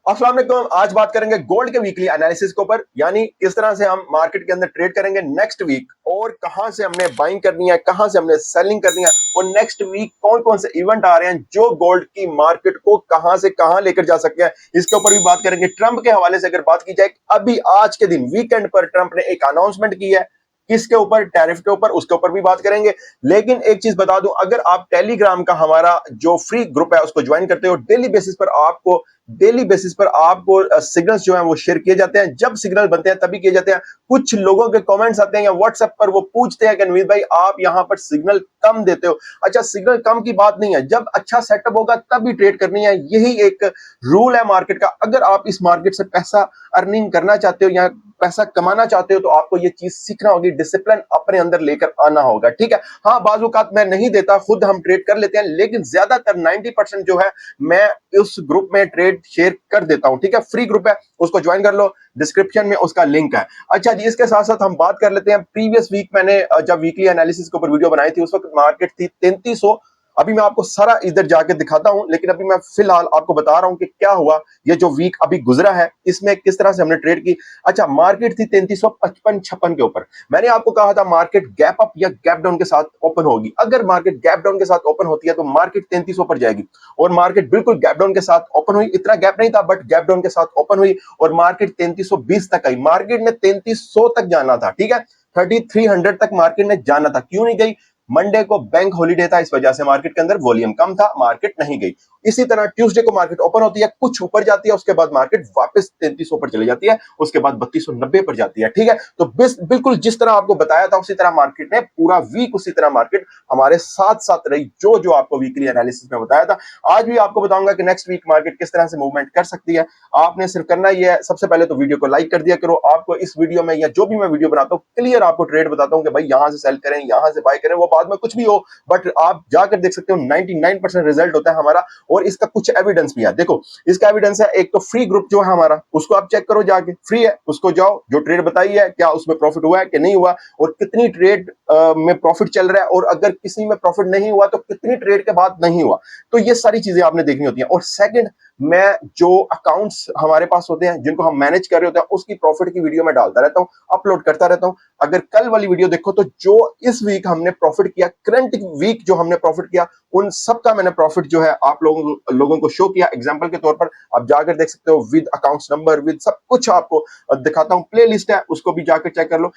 अस्सलाम वालेकुम। आज बात करेंगे गोल्ड के वीकली एनालिसिस के ऊपर, यानी किस तरह से हम मार्केट के अंदर ट्रेड करेंगे नेक्स्ट वीक, और कहां से हमने बाइंग करनी है, कहां से हमने सेलिंग करनी है, और नेक्स्ट वीक कौन कौन से इवेंट आ रहे हैं जो गोल्ड की मार्केट को कहां से कहां लेकर जा सकते हैं। इसके ऊपर भी बात करेंगे। ट्रंप के हवाले से अगर बात की जाए, अभी आज के दिन वीकेंड पर ट्रंप ने एक अनाउंसमेंट की है। किसके ऊपर? टैरिफ के ऊपर। उसके ऊपर भी बात करेंगे। लेकिन एक चीज बता दूं, अगर आप टेलीग्राम का हमारा जो फ्री ग्रुप है उसको ज्वाइन करते हो, डेली बेसिस पर आपको सिग्नल्स जो हैं वो शेयर किए जाते हैं। जब सिग्नल बनते हैं तभी किए जाते हैं। कुछ लोगों के कमेंट्स आते हैं या व्हाट्सएप पर, वो पूछते हैं कि नवीद भाई आप यहां पर सिग्नल कम देते हो। अच्छा, सिग्नल कम की बात नहीं है, जब अच्छा सेटअप होगा तभी ट्रेड करनी है। यही एक रूल है मार्केट का। अगर आप इस मार्केट से पैसा अर्निंग करना चाहते हो या पैसा कमाना चाहते हो तो आपको ये चीज सीखना होगी, डिसिप्लिन अपने अंदर लेकर आना होगा। ठीक है, हाँ, बाज़ औक़ात मैं नहीं देता, खुद हम ट्रेड कर लेते हैं, लेकिन ज्यादातर 90% जो है मैं उस ग्रुप में ट्रेड शेयर कर देता हूं। ठीक है, फ्री ग्रुप है, उसको ज्वाइन कर लो, डिस्क्रिप्शन में उसका लिंक है। अच्छा जी, इसके साथ साथ हम बात कर लेते हैं। प्रीवियस वीक मैंने जब वीकली एनालिसिस के ऊपर वीडियो बनाई थी, उस वक्त मार्केट थी 3300। अभी मैं आपको सारा इधर जाके दिखाता हूं, लेकिन अभी मैं फिलहाल आपको बता रहा हूं कि क्या हुआ, ये जो वीक अभी गुजरा है इसमें किस तरह से हमने ट्रेड की। अच्छा, मार्केट थी 3355-56 के ऊपर। मैंने आपको कहा था मार्केट गैप अप या गैप डाउन के साथ ओपन होगी। अगर मार्केट गैप डाउन के साथ ओपन होती है तो मार्केट 3300 पर जाएगी, और मार्केट बिल्कुल गैप डाउन के साथ ओपन हुई। इतना गैप नहीं था, बट गैप डाउन के साथ ओपन हुई और मार्केट 3320 तक आई। मार्केट ने 3300 तक जाना था। ठीक है, 3300 तक मार्केट ने जाना था। क्यों नहीं गई? मंडे को बैंक हॉलीडे था, इस वजह से मार्केट के अंदर वॉल्यूम कम था, मार्केट नहीं गई। इसी तरह ट्यूसडे को मार्केट ओपन होती है, कुछ ऊपर जाती है, उसके बाद मार्केट वापस 3300 पर चली जाती है, उसके बाद 3290 पर जाती है। ठीक है, तो बिल्कुल जिस तरह आपको बताया था उसी तरह मार्केट ने पूरा वीक, उसी तरह मार्केट हमारे साथ साथ रही, जो आपको वीकली एनालिसिस में बताया था। आज भी आपको बताऊंगा कि नेक्स्ट वीक मार्केट किस तरह से मूवमेंट कर सकती है। आपने सिर्फ करना ही है, सबसे पहले तो वीडियो को लाइक कर दिया करो। आपको इस वीडियो में या जो भी मैं वीडियो बनाता हूँ क्लियर आपको ट्रेड बताता हूँ कि भाई यहां से सेल करें, यहां से बाय करें, वो बाद में कुछ भी हो, बट आप जाकर देख सकते हो 99% रिजल्ट होता है हमारा। और इसका कुछ एविडेंस भी है। देखो, इसका एविडेंस है, एक तो फ्री ग्रुप जो है हमारा, उसको आप चेक करो जाके, फ्री है, उसको जाओ, जो ट्रेड बताई है क्या उसमें प्रॉफिट हुआ है कि नहीं हुआ, और कितनी ट्रेड में प्रॉफिट चल रहा है, और अगर किसी में प्रॉफिट नहीं हुआ तो कितनी ट्रेड के बाद नहीं हुआ। तो ये सारी चीजें आपने देखनी होती हैं। और सेकंड, मैं जो अकाउंट्स हमारे पास होते हैं जिनको हम मैनेज कर रहे होते हैं उसकी प्रॉफिट की वीडियो में डालता रहता हूं, अपलोड करता रहता हूं। अगर कल वाली वीडियो देखो तो जो इस वीक हमने प्रॉफिट किया, करंट वीक जो हमने प्रॉफिट किया, उन सब का मैंने प्रॉफिट जो है आप लोगों को शो किया। एग्जांपल के तौर पर आप जाकर देख सकते हो, विद अकाउंट्स नंबर, विद सब कुछ आपको दिखाता हूं। प्ले लिस्ट है, उसको भी जाकर चेक कर लो,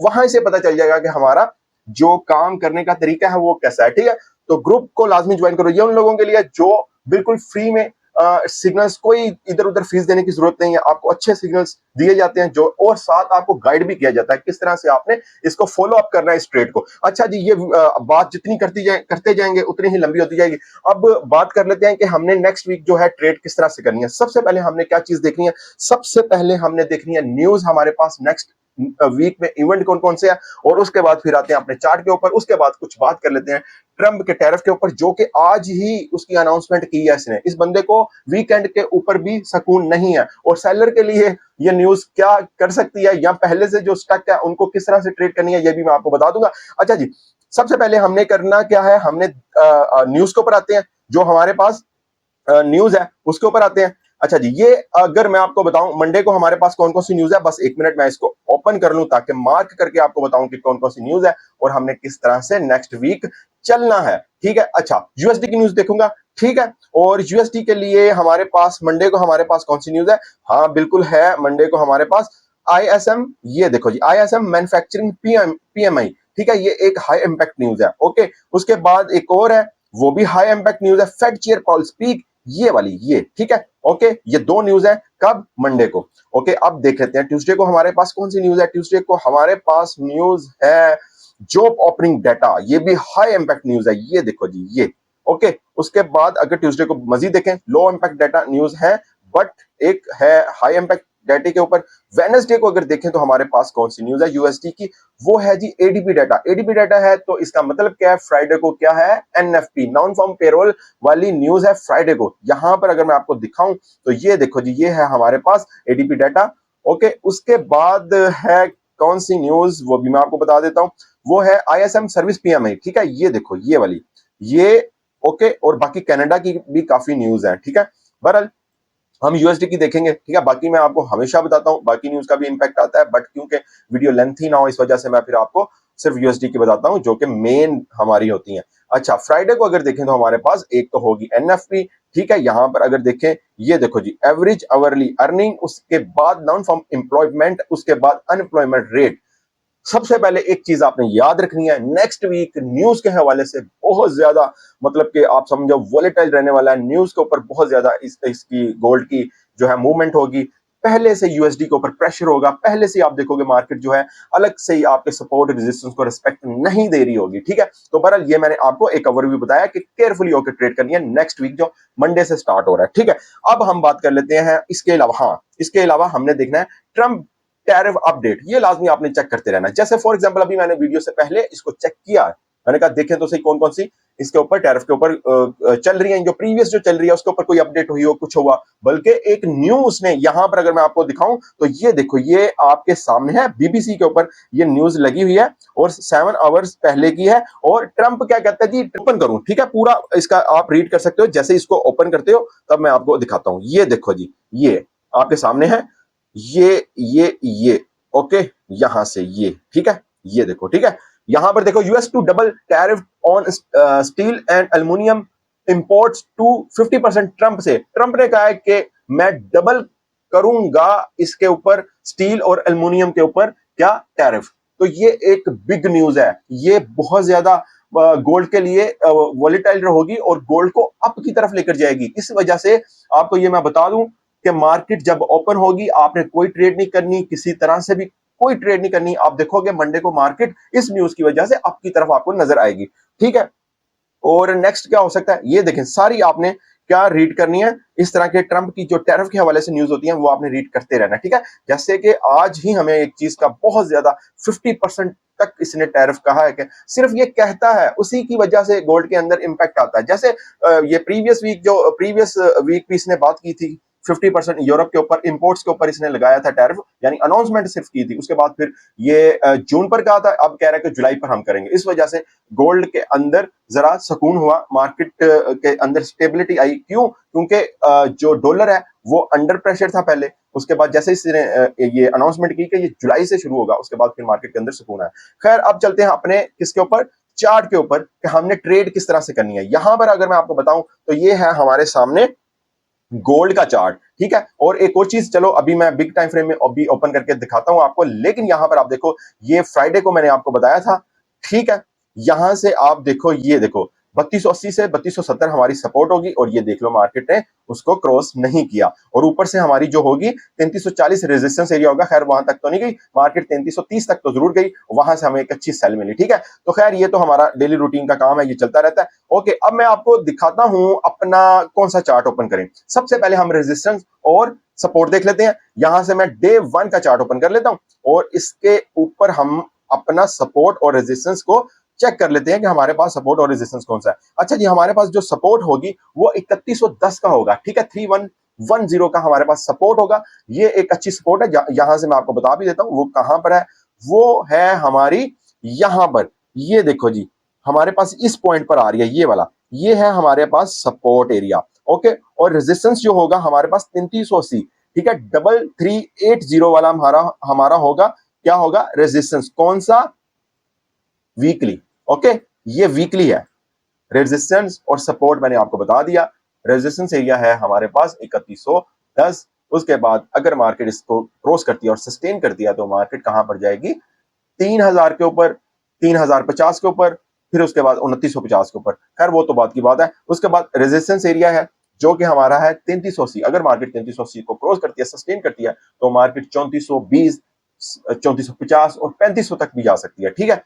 वहां से पता चल जाएगा कि हमारा जो काम करने का तरीका है वो कैसा है। ठीक है, तो ग्रुप को लाजमी ज्वाइन करो। ये उन लोगों के लिए जो बिल्कुल फ्री में सिग्नल्स, कोई इधर उधर फीस देने की जरूरत नहीं है, आपको अच्छे सिग्नल्स दिए जाते हैं जो, और साथ आपको गाइड भी किया जाता है किस तरह से आपने इसको फॉलो अप करना है इस ट्रेड को। अच्छा जी, ये बात जितनी करते जाएंगे उतनी ही लंबी होती जाएगी। अब बात कर लेते हैं कि हमने नेक्स्ट वीक जो है ट्रेड किस तरह से करनी है। सबसे पहले हमने क्या चीज देखनी है? सबसे पहले हमने देखनी है न्यूज, हमारे पास नेक्स्ट वीक में इवेंट कौन कौन से हैं, और उसके बाद फिर आते हैं अपने चार्ट के ऊपर। उसके बाद कुछ बात कर लेते हैं ट्रंप के टैरिफ के ऊपर, जो कि आज ही उसकी अनाउंसमेंट की है इसने। इस बंदे को वीकेंड के ऊपर भी सुकून नहीं है, और सेलर के लिए ये न्यूज क्या कर सकती है, या पहले से जो स्टक है उनको किस तरह से ट्रेड करनी है, ये भी मैं आपको बता दूंगा। अच्छा जी, सबसे पहले हमने करना क्या है, हमने न्यूज के ऊपर आते हैं। जो हमारे पास न्यूज है उसके ऊपर आते हैं। अच्छा जी, ये अगर मैं आपको बताऊं मंडे को हमारे पास कौन कौन सी न्यूज है, बस एक मिनट मैं इसको ओपन कर लूं ताकि मार्क करके आपको बताऊं कि कौन कौन सी न्यूज है और हमने किस तरह से नेक्स्ट वीक चलना है। ठीक है, अच्छा, यूएसडी की न्यूज देखूंगा। ठीक है, और यूएसडी के लिए हमारे पास मंडे को हमारे पास कौन सी न्यूज है? हाँ बिल्कुल है, मंडे को हमारे पास आईएसएम, ये देखो जी, आईएसएम मैन्युफैक्चरिंग पीएमआई। ठीक है, ये एक हाई इंपैक्ट न्यूज है। ओके, उसके बाद एक और है, वो भी हाई इंपैक्ट न्यूज है, फेड चेयर पॉल स्पीक, ये वाली, ये। ठीक है, ओके, ये दो न्यूज है। कब? मंडे को। ओके, अब देख लेते हैं ट्यूसडे को हमारे पास कौन सी न्यूज है। ट्यूसडे को हमारे पास न्यूज है जॉब ओपनिंग डाटा, ये भी हाई इंपैक्ट न्यूज है, ये देखो जी, ये। ओके, उसके बाद अगर ट्यूसडे को मजीद देखें, लो इंपैक्ट डाटा न्यूज है, बट एक है हाई इंपैक्ट डाटा के ऊपर। वेडनेसडे को अगर देखें तो हमारे पास कौन सी न्यूज है यूएसडी की? वो है जी एडीपी डाटा। एडीपी डाटा है तो इसका मतलब क्या है? फ्राइडे को क्या है? एनएफपी, नॉन फॉर्म पेरोल वाली न्यूज है फ्राइडे को। यहां पर अगर मैं आपको दिखाऊं तो ये देखो जी, ये है हमारे पास एडीपी डाटा। ओके, उसके बाद है कौन सी न्यूज, वो भी मैं आपको बता देता हूं, वो है आईएसएम सर्विस पीएमआई। ठीक है, ये देखो, ये वाली, ये। ओके, और बाकी कनाडा की भी काफी न्यूज है। ठीक है, बहरहाल हम यूएसडी की देखेंगे, ठीक है। बाकी मैं आपको हमेशा बताता हूँ, बाकी न्यूज का भी इंपैक्ट आता है, बट क्योंकि वीडियो लेंथी ना हो इस वजह से मैं फिर आपको सिर्फ यूएसडी की बताता हूँ जो कि मेन हमारी होती है। अच्छा, फ्राइडे को अगर देखें तो हमारे पास एक तो होगी एनएफपी, ठीक है। यहां पर अगर देखें, ये देखो जी, एवरेज आवरली अर्निंग, उसके बाद नॉन फॉर्म एम्प्लॉयमेंट, उसके बाद अनएम्प्लॉयमेंट रेट। सबसे पहले एक चीज आपने याद रखनी है, नेक्स्ट वीक न्यूज के हवाले से बहुत ज्यादा, मतलब कि आप समझो वोलेटाइल रहने वाला है। न्यूज के ऊपर बहुत ज्यादा इसकी गोल्ड की जो है मूवमेंट होगी। पहले से यूएसडी के ऊपर प्रेशर होगा, पहले से आप देखोगे मार्केट जो है अलग से ही आपके सपोर्ट रेजिस्टेंस को रिस्पेक्ट नहीं दे रही होगी, ठीक है। तो बहरहाल ये मैंने आपको एक ओवरव्यू बताया कि केयरफुली होकर ट्रेड करनी है नेक्स्ट वीक जो मंडे से स्टार्ट हो रहा है, ठीक है। अब हम बात कर लेते हैं इसके अलावा, हाँ इसके अलावा हमने देखना है ट्रम्प टैरिफ अपडेट। ये लाजमी आपने चेक करते रहना। जैसे फॉर एग्जांपल अभी मैंने वीडियो से पहले इसको चेक किया, मैंने कहा देखें तो सही कौन कौन सी इसके ऊपर टैरिफ के ऊपर चल रही है, जो प्रीवियस जो चल रही है उसके ऊपर कोई अपडेट हुई हो, कुछ हुआ। बल्कि एक न्यू उसने यहां पर अगर मैं आपको दिखाऊं तो ये देखो, ये आपके सामने है, बीबीसी के ऊपर ये न्यूज लगी हुई है और 7 आवर्स पहले की है। और ट्रंप क्या कहता है जी, ओपन करूं, ठीक है, पूरा इसका आप रीड कर सकते हो। जैसे इसको ओपन करते हो तब मैं आपको दिखाता हूं। ये देखो जी, ये आपके सामने है, ये ओके, यहां से ये, ठीक है, ये देखो, ठीक है। यहां पर देखो, US to double tariff on steel and aluminium imports to 50%। Trump ने कहा है कि मैं डबल करूंगा इसके ऊपर, स्टील और एल्युमिनियम के ऊपर क्या टैरिफ। तो ये एक बिग न्यूज है, ये बहुत ज्यादा गोल्ड के लिए वॉलेटाइल होगी और गोल्ड को अप की तरफ लेकर जाएगी। इस वजह से आपको ये मैं बता दूं कि मार्केट जब ओपन होगी, आपने कोई ट्रेड नहीं करनी, किसी तरह से भी कोई ट्रेड नहीं करनी। आप देखोगे मंडे को मार्केट इस न्यूज की वजह से अप की तरफ आपको नजर आएगी, ठीक है। और नेक्स्ट क्या हो सकता है, ये देखें, सारी आपने क्या रीड करनी है। इस तरह के ट्रंप की जो टैरिफ के हवाले से न्यूज होती है वो आपने रीड करते रहना, ठीक है। जैसे कि आज ही हमें एक चीज का बहुत ज्यादा 50% तक इसने टैरिफ कहा है कि सिर्फ ये कहता है, उसी की वजह से गोल्ड के अंदर इंपैक्ट आता है। जैसे ये प्रीवियस वीक भी इसने बात की थी, 50% यूरोप के ऊपर इंपोर्ट्स के ऊपर इसने लगाया था टैरिफ, यानी अनाउंसमेंट सिर्फ की थी। उसके बाद फिर ये जून पर कहा था, अब कह रहा है कि जुलाई पर हम करेंगे। इस वजह से गोल्ड के अंदर जरा सुकून हुआ, मार्केट के अंदर स्टेबिलिटी आई। क्यों? क्योंकि जो डॉलर है वो अंडर प्रेशर था पहले। उसके बाद जैसे इसने ये अनाउंसमेंट की कि ये जुलाई से शुरू होगा, उसके बाद फिर मार्केट के अंदर सुकून आया। खैर, अब चलते हैं अपने किसके ऊपर, चार्ट के ऊपर, कि हमने ट्रेड किस तरह से करनी है। यहां पर अगर मैं आपको बताऊं तो ये है हमारे सामने गोल्ड का चार्ट, ठीक है। और एक और चीज, चलो अभी मैं बिग टाइम फ्रेम में अभी ओपन करके दिखाता हूं आपको, लेकिन यहां पर आप देखो, ये फ्राइडे को मैंने आपको बताया था, ठीक है। यहां से आप देखो, ये देखो 3280 से 3270 हमारी सपोर्ट होगी, और ये देख लो मार्केट ने उसको क्रॉस नहीं किया। और ऊपर से हमारी जो होगी 3340 रेजिस्टेंस एरिया होगा। खैर वहां तक तो नहीं गई मार्केट, 3330 तक तो जरूर गई, वहां से हमें एक अच्छी सेल मिली, ठीक है। तो खैर ये तो हमारा डेली रूटीन का काम है, ये चलता रहता है। ओके, अब मैं आपको दिखाता हूं अपना कौन सा चार्ट ओपन करें। सबसे पहले हम रेजिस्टेंस और सपोर्ट देख लेते हैं। यहां से मैं डे 1 का चार्ट ओपन कर लेता हूं और इसके ऊपर हम अपना सपोर्ट और रेजिस्टेंस को चेक कर लेते हैं कि हमारे पास सपोर्ट और रेजिस्टेंस कौन सा है। अच्छा जी, हमारे पास जो सपोर्ट होगी वो 3110 का होगा, ठीक है। 3110 का हमारे पास सपोर्ट होगा। ये एक अच्छी सपोर्ट है। यहां से मैं आपको बता भी देता हूं वो कहां पर है। वो है हमारी यहां पर, ये देखो जी, हमारे पास इस पॉइंट पर आ रही है ये वाला, ये है हमारे पास सपोर्ट एरिया, ओके। और रेजिस्टेंस जो होगा हमारे पास 3380, ठीक है। 3380 वाला हमारा होगा, क्या होगा रेजिस्टेंस, कौन सा, वीकली, ओके। ये वीकली है। रेजिस्टेंस और सपोर्ट मैंने आपको बता दिया। रेजिस्टेंस एरिया है हमारे पास 3110। उसके बाद अगर मार्केट इसको क्रॉस करती है और सस्टेन करती है तो मार्केट कहां पर जाएगी, 3000 के ऊपर, 3050 के ऊपर, फिर उसके बाद 2950 के ऊपर। खैर वो तो बात की बात है। उसके बाद रेजिस्टेंस एरिया है जो कि हमारा है 3380। अगर मार्केट 3380 को क्रॉस करती है, सस्टेन करती है, तो मार्केट 3420, 3450 और 3500 तक भी जा सकती है, ठीक है।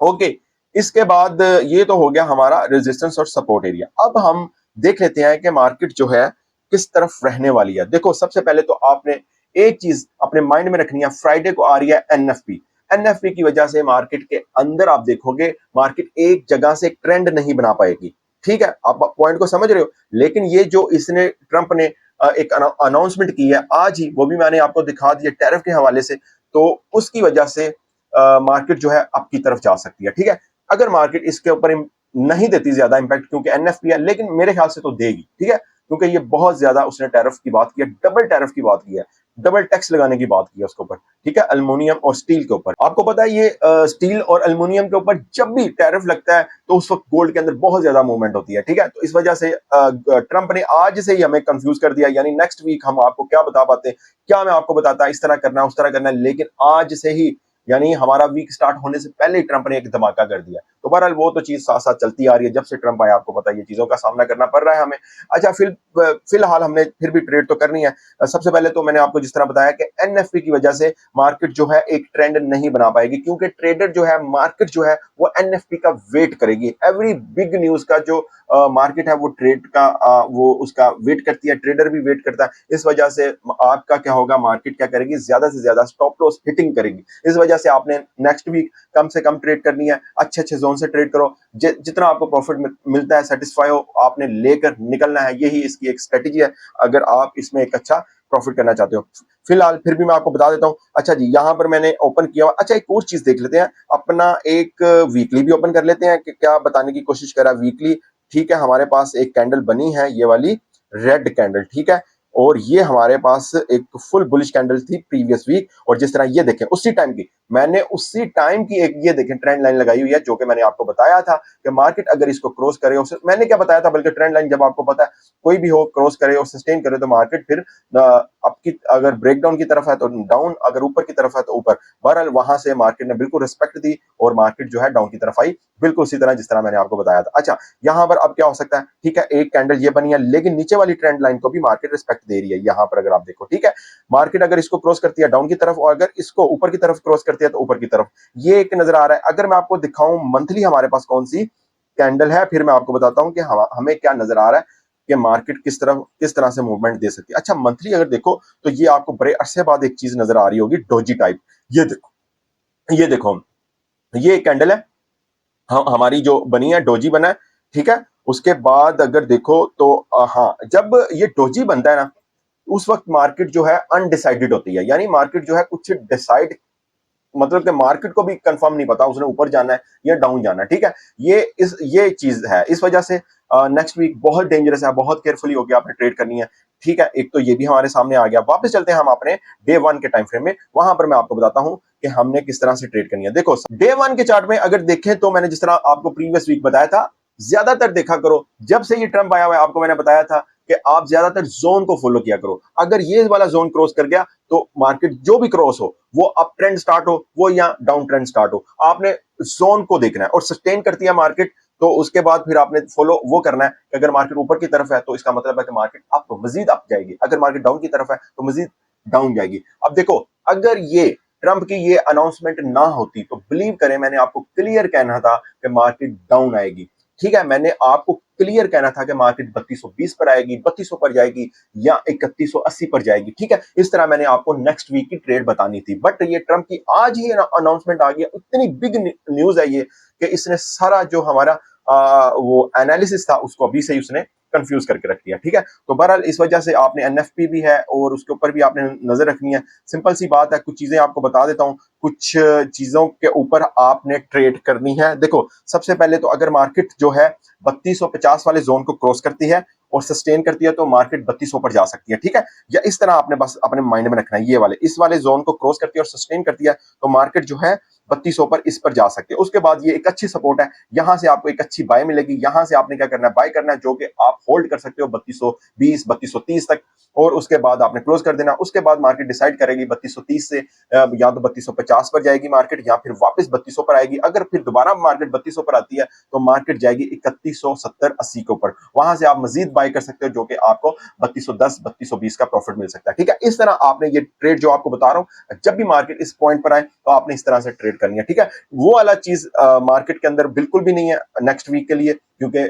ओके, इसके बाद ये तो हो गया हमारा रेजिस्टेंस और सपोर्ट एरिया। अब हम देख लेते हैं कि मार्केट जो है किस तरफ रहने वाली है। देखो, सबसे पहले तो आपने एक चीज अपने माइंड में रखनी है, फ्राइडे को आ रही है एनएफपी। एनएफपी की वजह से मार्केट के अंदर आप देखोगे मार्केट एक जगह से ट्रेंड नहीं बना पाएगी, ठीक है। आप पॉइंट को समझ रहे हो। लेकिन ये जो इसने ट्रंप ने एक अनाउंसमेंट की है आज ही, वो भी मैंने आपको दिखा दिया टैरिफ के हवाले से, तो उसकी वजह से मार्केट जो है अप की तरफ जा सकती है, ठीक है। अगर मार्केट इसके ऊपर नहीं देती ज्यादा इंपैक्ट, क्योंकि एनएफपी है, लेकिन मेरे ख्याल से तो देगी, ठीक है। क्योंकि ये बहुत ज्यादा उसने टैरिफ की बात की है, डबल टैरिफ की बात की है, डबल टैक्स लगाने की बात की है उसके ऊपर, ठीक है, अल्युमिनियम और स्टील के ऊपर। आपको पता है ये स्टील और अल्युमिनियम के ऊपर जब भी टैरिफ लगता है तो उस वक्त गोल्ड के अंदर बहुत ज्यादा मूवमेंट होती है, ठीक है। तो इस वजह से ट्रंप ने आज से ही हमें कंफ्यूज कर दिया, यानी नेक्स्ट वीक हम आपको क्या बता पाते, क्या मैं आपको बताता इस तरह करना उस तरह करना, लेकिन आज से ही यानी हमारा वीक स्टार्ट होने से पहले ही ट्रंप ने एक धमाका कर दिया। तो बहरहाल वो तो चीज साथ साथ चलती आ रही है, जब से ट्रंप आया आपको पता है ये चीजों का सामना करना पड़ रहा है हमें। अच्छा, फिलहाल हमने फिर भी ट्रेड तो करनी है। सबसे पहले तो मैंने आपको जिस तरह बताया कि एनएफपी की वजह से मार्केट जो है एक ट्रेंड नहीं बना पाएगी, क्योंकि ट्रेडर जो है, मार्केट जो है वो एनएफपी का वेट करेगी। एवरी बिग न्यूज का जो मार्केट है वो ट्रेड का वो उसका वेट करती है, ट्रेडर भी वेट करता है। इस वजह से आपका क्या होगा, मार्केट क्या करेगी, ज्यादा से ज्यादा स्टॉप लॉस हिटिंग करेगी। इस वजह से आपने नेक्स्ट वीक कम से कम ट्रेड करनी है, अच्छे अच्छे जोन से ट्रेड करो, जितना आपको प्रॉफिट मिलता है सेटिस्फाई हो आपने लेकर निकलना है, यही इसकी एक स्ट्रेटेजी है अगर आप इसमें एक अच्छा प्रॉफिट करना चाहते हो। फिलहाल फिर भी मैं आपको बता देता हूं। अच्छा जी, यहां पर मैंने ओपन किया। अच्छा, एक और चीज देख लेते हैं, अपना एक वीकली भी ओपन कर लेते हैं कि क्या बताने की कोशिश करा वीकली। ठीक है, हमारे पास एक कैंडल बनी है, ये वाली रेड कैंडल, ठीक है, और ये हमारे पास एक फुल बुलिश कैंडल थी प्रीवियस वीक, और जिस तरह ये देखें उसी टाइम की, मैंने उसी टाइम की एक ये देखें ट्रेंड लाइन लगाई हुई है, जो कि मैंने आपको बताया था कि मार्केट अगर इसको क्रॉस करे, और मैंने क्या बताया था, बल्कि ट्रेंड लाइन जब आपको पता है कोई भी हो क्रॉस करे और सस्टेन करे तो मार्केट फिर आपकी अगर ब्रेकडाउन की तरफ है तो डाउन, अगर ऊपर की तरफ है तो ऊपर। बहरहाल वहां से मार्केट ने बिल्कुल रिस्पेक्ट दी और मार्केट जो है डाउन की तरफ आई, बिल्कुल उसी तरह जिस तरह मैंने आपको बताया था। अच्छा, यहां पर अब क्या हो सकता है, ठीक है, एक कैंडल ये बनी है, लेकिन नीचे वाली ट्रेंड लाइन को भी मार्केट रिस्पेक्ट दे रही है। यहां पर अगर आप देखो, ठीक है, मार्केट अगर इसको क्रॉस करती है डाउन की तरफ, और अगर इसको ऊपर की तरफ क्रॉस करती है तो ऊपर की तरफ, ये एक नजर आ रहा है। अगर मैं आपको दिखाऊं मंथली हमारे पास कौन सी कैंडल है, फिर मैं आपको बताता हूं कि हमें क्या नजर आ रहा है कि मार्केट किस तरह से मूवमेंट दे सकती है। अच्छा, मंथली अगर देखो तो ये आपको बड़े अरसे बाद एक चीज नजर आ रही होगी, डोजी टाइप। ये देखो, ये देखो, ये एक कैंडल है, हमारी जो बनी है, डोजी बना है, ठीक है। उसके बाद अगर देखो तो हाँ, जब ये डोजी बनता है ना, उस वक्त मार्केट जो है अनडिसाइडेड होती है, यानी मार्केट जो है कुछ डिसाइड, मतलब कि मार्केट को भी कंफर्म नहीं पता उसने ऊपर जाना है या डाउन जाना है, ठीक है। ये चीज है, इस वजह से नेक्स्ट वीक बहुत डेंजरस है, बहुत केयरफुली होकर आपने ट्रेड करनी है, ठीक है। एक तो ये भी हमारे सामने आ गया। वापस चलते हैं हम अपने डे वन के टाइम फ्रेम में, वहां पर मैं आपको बताता हूं कि हमने किस तरह से ट्रेड करनी है। देखो, डे वन के चार्ट में अगर देखें तो मैंने जिस तरह आपको प्रीवियस वीक बताया था, ज्यादातर देखा करो जब से ये ट्रंप आया हुआ है, आपको मैंने बताया था कि आप ज्यादातर जोन को फॉलो किया करो। अगर ये वाला जोन क्रॉस कर गया तो मार्केट जो भी क्रॉस हो, वो अप ट्रेंड स्टार्ट हो वो या डाउन ट्रेंड स्टार्ट हो, आपने जोन को देखना है, और सस्टेन करती है मार्केट तो उसके बाद फिर आपने फॉलो वो करना है कि अगर मार्केट ऊपर की तरफ है तो इसका मतलब है कि मार्केट अप मजीद अप जाएगी, अगर मार्केट डाउन की तरफ है तो मजीद डाउन जाएगी। अब देखो, अगर ये ट्रंप की ये अनाउंसमेंट ना होती तो बिलीव करें, मैंने आपको क्लियर कहना था कि मार्केट डाउन आएगी, ठीक है। मैंने आपको क्लियर कहना था कि मार्केट 3220 पर आएगी, 3200 पर जाएगी या 3180 पर जाएगी, ठीक है। इस तरह मैंने आपको नेक्स्ट वीक की ट्रेड बतानी थी, बट ये ट्रंप की आज ही अनाउंसमेंट आ गया, इतनी बिग न्यूज है ये कि इसने सारा जो हमारा वो एनालिसिस था उसको अभी से ही उसने कंफ्यूज करके रख दिया, ठीक है। तो बहरहाल इस वजह से आपने एनएफपी भी है और उसके ऊपर भी आपने नजर रखनी है। सिंपल सी बात है, कुछ चीजें आपको बता देता हूं, कुछ चीजों के ऊपर आपने ट्रेड करनी है। देखो, सबसे पहले तो अगर मार्केट जो है 3250 वाले जोन को क्रॉस करती है और सस्टेन करती है तो मार्केट 3200 पर जा सकती है, ठीक है। या इस तरह आपने बस अपने माइंड में रखना है, ये वाले इस वाले जोन को क्रॉस करती है और सस्टेन करती है तो मार्केट जो है 3200 पर इस पर जा सकती है। उसके बाद ये एक अच्छी सपोर्ट है, यहां से आपको एक अच्छी बाय मिलेगी, यहां से आपने क्या करना है, बाय करना है, जो कि आप होल्ड कर सकते हो 3220 3230 तक, और उसके बाद आपने क्लोज कर देना। उसके बाद मार्केट डिसाइड करेगी 3230 से या तो 3250 पर जाएगी मार्केट, या फिर वापस 3200 पर आएगी। अगर फिर दोबारा मार्केट 3200 पर आती है तो मार्केट जाएगी 3170-80 के ऊपर, वहां से आप मजीद बाय कर सकते हो, जो कि आपको 3210 3220 का प्रॉफिट मिल सकता है, ठीक है। इस तरह आपने ये ट्रेड जो आपको बता रहा हूं, जब भी मार्केट इस पॉइंट पर आए तो आपने इस तरह से ट्रेड करनी है, ठीक है। वो वाला चीज मार्केट के अंदर बिल्कुल भी नहीं है नेक्स्ट वीक के लिए, क्योंकि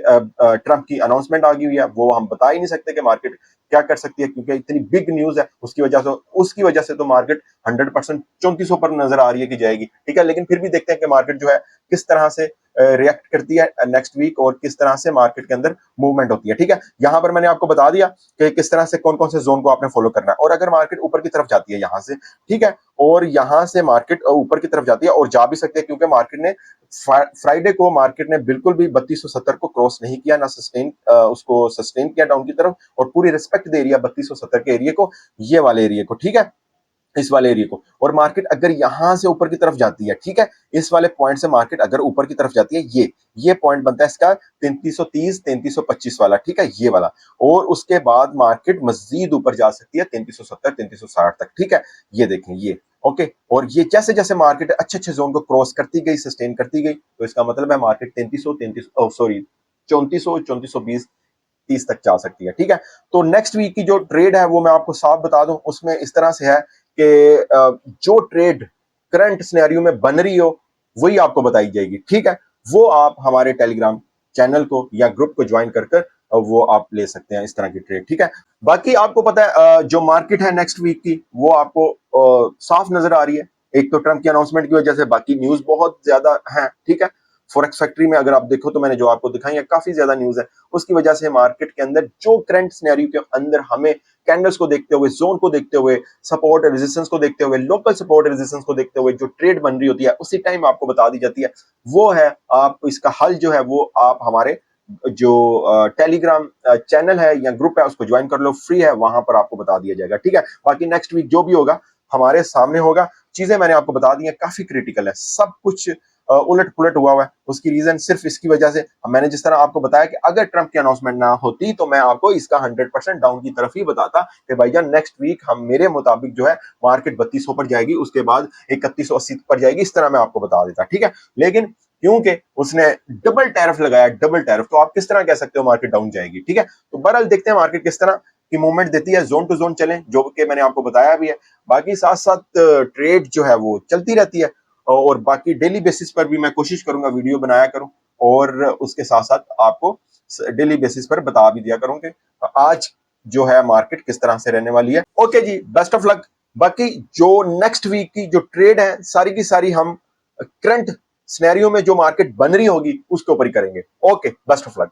ट्रंप की अनाउंसमेंट आ गई हुई है, वो हम बता ही नहीं सकते कि मार्केट क्या कर सकती है, क्योंकि इतनी बिग न्यूज है। उसकी वजह से तो मार्केट 100% 3400 पर नजर आ रही है कि जाएगी, ठीक है। लेकिन फिर भी देखते हैं कि मार्केट जो है किस तरह से रिएक्ट करती है नेक्स्ट वीक और किस तरह से मार्केट के अंदर मूवमेंट होती है, ठीक है। यहां पर मैंने आपको बता दिया कि किस तरह से कौन कौन से जोन को आपने फॉलो करना है, और अगर मार्केट ऊपर की तरफ जाती है यहां से, ठीक है, और यहां से मार्केट ऊपर की तरफ जाती है और जा भी सकती है, क्योंकि मार्केट ने फ्राइडे को मार्केट ने बिल्कुल भी 3270 3270 को क्रॉस नहीं किया, ना सस्टेन उसको सस्टेन किया डाउन की तरफ, और पूरी रिस्पेक्ट दे रही है 3270 के एरिया को, ये वाले एरिया को, ठीक है, इस वाले एरिया को। और मार्केट अगर यहां से ऊपर की तरफ जाती है, ठीक है, इस वाले पॉइंट से मार्केट अगर ऊपर की तरफ जाती है, ये पॉइंट बनता है इसका 3330 3325 वाला, ठीक है, ये वाला। और उसके बाद मार्केट मजीद ऊपर जा सकती है 3370 3360 तक, ठीक है, ये देखें ये, ओके। और ये जैसे जैसे मार्केट अच्छे अच्छे जोन को क्रॉस करती गई, सस्टेन करती गई, तो इसका मतलब है मार्केट 3420 30 तक जा सकती है, ठीक है। तो नेक्स्ट वीक की जो ट्रेड है वो मैं आपको साफ बता दूं, उसमें इस तरह से है कि जो ट्रेड करंट सिनेरियो में बन रही हो वही आपको बताई जाएगी, ठीक है। वो आप हमारे टेलीग्राम चैनल को या ग्रुप को ज्वाइन कर कर वो आप ले सकते हैं इस तरह की ट्रेड, ठीक है। बाकी आपको पता है जो मार्केट है नेक्स्ट वीक की वो आपको साफ नजर आ रही है। एक तो ट्रंप की अनाउंसमेंट की वजह से, बाकी न्यूज बहुत ज्यादा है, ठीक है। फॉरेक्स फैक्ट्री में अगर आप देखो तो मैंने जो आपको दिखाई है काफी ज्यादा न्यूज है, उसकी वजह से मार्केट के अंदर जो करंट सिनेरियो के अंदर हमें कैंडल्स को देखते हुए, जोन को देखते हुए, सपोर्ट रेजिस्टेंस को देखते हुए, लोकल सपोर्ट रेजिस्टेंस को देखते हुए जो ट्रेड बन रही होती है उसी टाइम आपको बता दी जाती है। वो है आप इसका हल जो है वो आप हमारे जो टेलीग्राम चैनल है या ग्रुप है उसको ज्वाइन कर लो, फ्री है, वहां पर आपको बता दिया जाएगा, ठीक है। बाकी नेक्स्ट वीक जो भी होगा हमारे सामने होगा। चीजें मैंने आपको बता दी है, काफी क्रिटिकल है, सब कुछ उलट पुलट हुआ है। उसकी रीजन सिर्फ इसकी वजह से, मैंने जिस तरह आपको बताया कि अगर ट्रंप की अनाउंसमेंट ना होती तो मैं आपको इसका 100% डाउन की तरफ ही बताता कि भाईजान नेक्स्ट वीक हम मेरे मुताबिक जो है मार्केट 3200 पर जाएगी, उसके बाद 3180 पर जाएगी, इस तरह मैं आपको बता देता, ठीक है। लेकिन क्योंकि उसने डबल टैरिफ लगाया, डबल टैरिफ, तो आप किस तरह कह सकते हो मार्केट डाउन जाएगी, ठीक है। तो बहरहाल देखते हैं मार्केट किस तरह की मूवमेंट देती है, जोन टू जोन चलें जो कि मैंने आपको बताया भी है। बाकी साथ साथ ट्रेड जो है वो चलती रहती है, और बाकी डेली बेसिस पर भी मैं कोशिश करूंगा वीडियो बनाया करूं, और उसके साथ साथ आपको डेली बेसिस पर बता भी दिया करूं कि आज जो है मार्केट किस तरह से रहने वाली है। ओके जी, बेस्ट ऑफ लक। बाकी जो नेक्स्ट वीक की जो ट्रेड है सारी की सारी हम करंट सिनेरियो में जो मार्केट बन रही होगी उसके ऊपर ही करेंगे। Okay, best of luck.